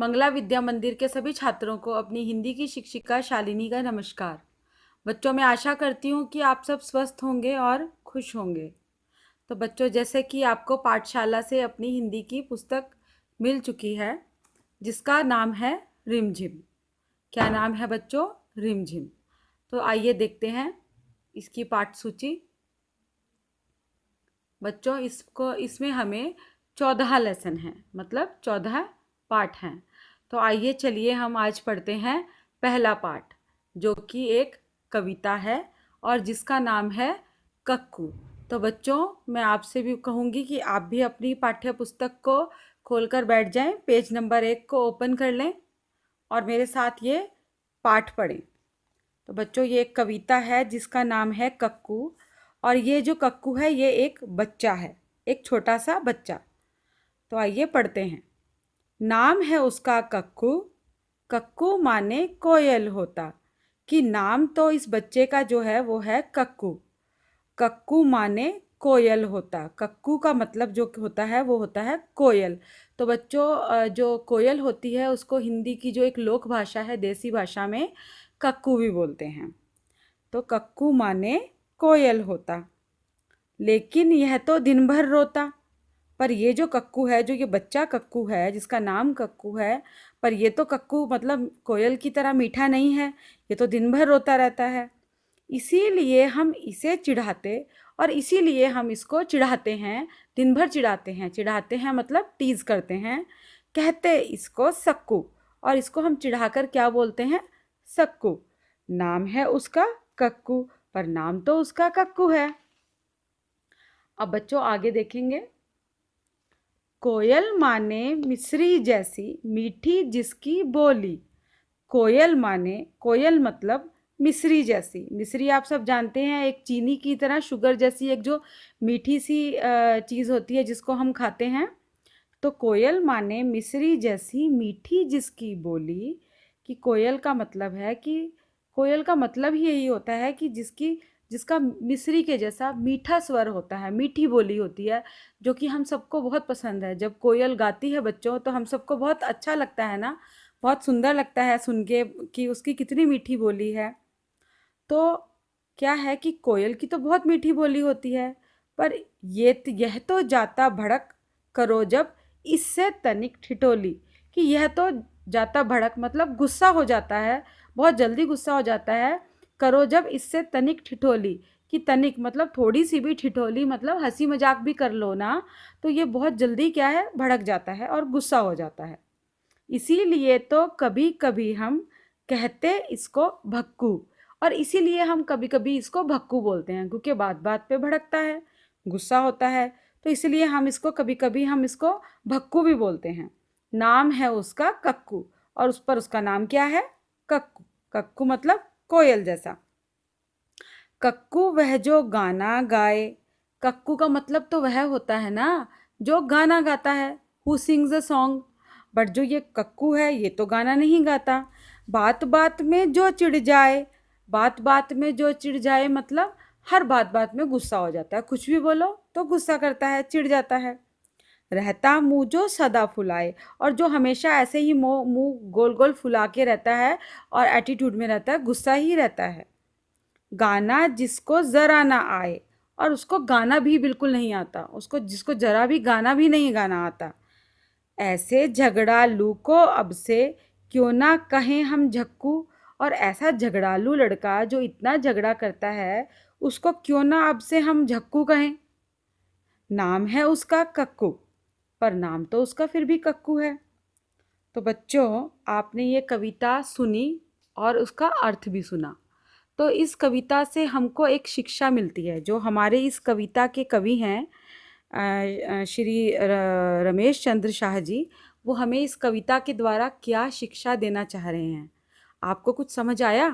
मंगला विद्या मंदिर के सभी छात्रों को अपनी हिंदी की शिक्षिका शालिनी का नमस्कार। बच्चों, मैं आशा करती हूँ कि आप सब स्वस्थ होंगे और खुश होंगे। तो बच्चों, जैसे कि आपको पाठशाला से अपनी हिंदी की पुस्तक मिल चुकी है जिसका नाम है रिमझिम। क्या नाम है बच्चों? रिमझिम। तो आइए देखते हैं इसकी पाठ सूची। बच्चों, इसमें हमें 14 लेसन हैं, मतलब 14 पाठ हैं। तो आइए चलिए हम आज पढ़ते हैं पहला पाठ, जो कि एक कविता है और जिसका नाम है कक्कू। तो बच्चों, मैं आपसे भी कहूँगी कि आप भी अपनी पाठ्य पुस्तक को खोलकर बैठ जाएं, पेज नंबर 1 को ओपन कर लें और मेरे साथ ये पाठ पढ़ें। तो बच्चों, ये एक कविता है जिसका नाम है कक्कू। और ये जो कक्कू है ये एक बच्चा है, एक छोटा सा बच्चा। तो आइए पढ़ते हैं। नाम है उसका कक्कू, कक्कू माने कोयल होता। कि नाम तो इस बच्चे का जो है वो है कक्कू। कक्कू माने कोयल होता। कक्कू का मतलब जो होता है वो होता है कोयल। तो बच्चों, जो कोयल होती है उसको हिंदी की जो एक लोक भाषा है, देसी भाषा में कक्कू भी बोलते हैं। तो कक्कू माने कोयल होता, लेकिन यह तो दिन भर रोता। पर ये जो कक्कू है, जो ये बच्चा कक्कू है जिसका नाम कक्कू है, पर ये तो कक्कू मतलब कोयल की तरह मीठा नहीं है। ये तो दिन भर रोता रहता है। इसीलिए हम इसे चिढ़ाते और इसीलिए हम इसको चिढ़ाते हैं, दिन भर चिढ़ाते हैं। चिढ़ाते हैं मतलब टीज करते हैं। कहते इसको सक्कू, और इसको हम चिढ़ाकर क्या बोलते हैं? सक्कू। नाम है उसका कक्कू, पर नाम तो उसका कक्कू है। अब बच्चों आगे देखेंगे। कोयल माने मिश्री जैसी मीठी जिसकी बोली। कोयल माने, कोयल मतलब मिश्री जैसी। मिश्री आप सब जानते हैं, एक चीनी की तरह शुगर जैसी एक जो मीठी सी चीज़ होती है जिसको हम खाते हैं। तो कोयल माने मिश्री जैसी मीठी जिसकी बोली। कि कोयल का मतलब है कि कोयल का मतलब ही यही होता है कि जिसका मिश्री के जैसा मीठा स्वर होता है, मीठी बोली होती है, जो कि हम सबको बहुत पसंद है। जब कोयल गाती है बच्चों तो हम सबको बहुत अच्छा लगता है ना, बहुत सुंदर लगता है सुन के कि उसकी कितनी मीठी बोली है। तो क्या है कि कोयल की तो बहुत मीठी बोली होती है, पर यह तो जाता भड़क करो जब इससे तनिक ठिठोली। कि यह तो जाता भड़क मतलब गुस्सा हो जाता है, बहुत जल्दी गुस्सा हो जाता है। करो जब इससे तनिक ठिठोली। कि तनिक मतलब थोड़ी सी भी, ठिठोली मतलब हंसी मजाक भी कर लो ना, तो ये बहुत जल्दी क्या है, भड़क जाता है और गुस्सा हो जाता है। इसीलिए तो कभी कभी हम कहते इसको भक्कू। और इसीलिए हम कभी कभी इसको भक्कू बोलते हैं, क्योंकि बात बात पे भड़कता है, गुस्सा होता है। तो इसलिए हम इसको कभी कभी हम इसको भक्कू भी बोलते हैं। नाम है उसका कक्कू, और उस पर उसका नाम क्या है? कक्कू। कक्कू मतलब कोयल जैसा। कक्कू वह जो गाना गाए। कक्कू का मतलब तो वह होता है ना जो गाना गाता है, who sings a song. But जो ये कक्कू है ये तो गाना नहीं गाता। बात बात में जो चिढ़ जाए। बात बात में जो चिढ़ जाए मतलब हर बात बात में गुस्सा हो जाता है, कुछ भी बोलो तो गुस्सा करता है, चिढ़ जाता है। रहता मुंह जो सदा फुलाए, और जो हमेशा ऐसे ही मुंह मुंह गोल गोल फुला के रहता है और एटीट्यूड में रहता है, गुस्सा ही रहता है। गाना जिसको ज़रा ना आए, और उसको गाना भी बिल्कुल नहीं आता, उसको जिसको ज़रा भी गाना भी नहीं गाना आता। ऐसे झगड़ालू को अब से क्यों ना कहें हम झक्कू। और ऐसा झगड़ालू लड़का जो इतना झगड़ा करता है, उसको क्यों ना अब से हम झक्कू कहें। नाम है उसका कक्कू, पर नाम तो उसका फिर भी कक्कू है। तो बच्चों, आपने ये कविता सुनी और उसका अर्थ भी सुना। तो इस कविता से हमको एक शिक्षा मिलती है। जो हमारे इस कविता के कवि हैं श्री रमेश चंद्र शाह जी, वो हमें इस कविता के द्वारा क्या शिक्षा देना चाह रहे हैं, आपको कुछ समझ आया?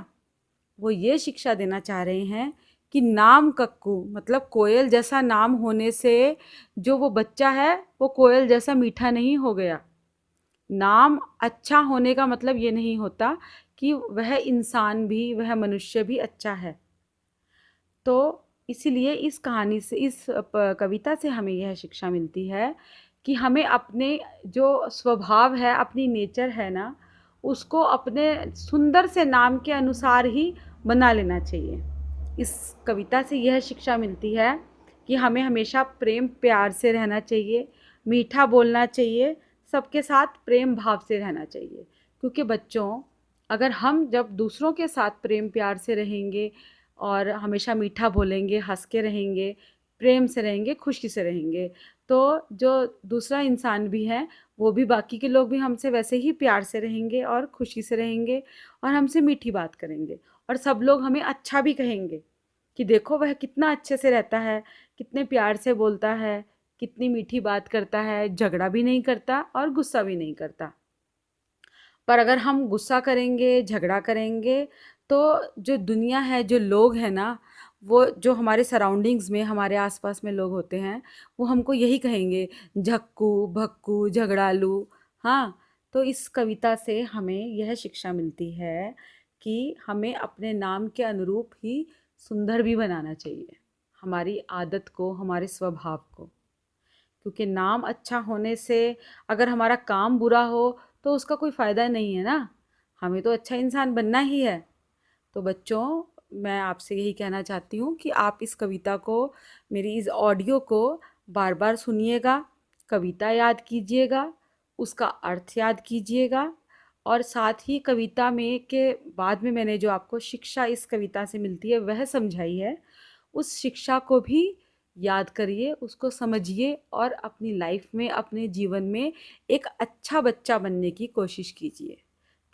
वो ये शिक्षा देना चाह रहे हैं कि नाम कक्कू मतलब कोयल जैसा नाम होने से जो वो बच्चा है वो कोयल जैसा मीठा नहीं हो गया। नाम अच्छा होने का मतलब ये नहीं होता कि वह इंसान भी, वह मनुष्य भी अच्छा है। तो इसीलिए इस कहानी से, इस कविता से हमें यह शिक्षा मिलती है कि हमें अपने जो स्वभाव है, अपनी नेचर है ना, उसको अपने सुंदर से नाम के अनुसार ही बना लेना चाहिए। इस कविता से यह शिक्षा मिलती है कि हमें हमेशा प्रेम प्यार से रहना चाहिए, मीठा बोलना चाहिए, सबके साथ प्रेम भाव से रहना चाहिए। क्योंकि बच्चों, अगर हम जब दूसरों के साथ प्रेम प्यार से रहेंगे और हमेशा मीठा बोलेंगे, हंस के रहेंगे, प्रेम से रहेंगे, खुशी से रहेंगे, तो जो दूसरा इंसान भी है, वो भी, बाकी के लोग भी हमसे वैसे ही प्यार से रहेंगे और खुशी से रहेंगे और हमसे मीठी बात करेंगे। और सब लोग हमें अच्छा भी कहेंगे कि देखो वह कितना अच्छे से रहता है, कितने प्यार से बोलता है, कितनी मीठी बात करता है, झगड़ा भी नहीं करता और गुस्सा भी नहीं करता। पर अगर हम गुस्सा करेंगे, झगड़ा करेंगे, तो जो दुनिया है, जो लोग हैं ना, वो जो हमारे सराउंडिंग्स में, हमारे आसपास में लोग होते हैं, वो हमको यही कहेंगे, झक्कू, भक्कू, झगड़ालू। हाँ, तो इस कविता से हमें यह शिक्षा मिलती है कि हमें अपने नाम के अनुरूप ही सुंदर भी बनाना चाहिए, हमारी आदत को, हमारे स्वभाव को। क्योंकि नाम अच्छा होने से अगर हमारा काम बुरा हो तो उसका कोई फ़ायदा नहीं है ना, हमें तो अच्छा इंसान बनना ही है। तो बच्चों, मैं आपसे यही कहना चाहती हूँ कि आप इस कविता को, मेरी इस ऑडियो को बार बार सुनिएगा, कविता याद कीजिएगा, उसका अर्थ याद कीजिएगा, और साथ ही कविता में के बाद में मैंने जो आपको शिक्षा इस कविता से मिलती है वह समझाई है, उस शिक्षा को भी याद करिए, उसको समझिए और अपनी लाइफ में, अपने जीवन में एक अच्छा बच्चा बनने की कोशिश कीजिए।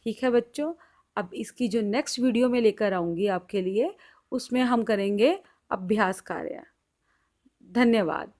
ठीक है बच्चों, अब इसकी जो नेक्स्ट वीडियो में लेकर आऊँगी आपके लिए, उसमें हम करेंगे अभ्यास कार्य। धन्यवाद।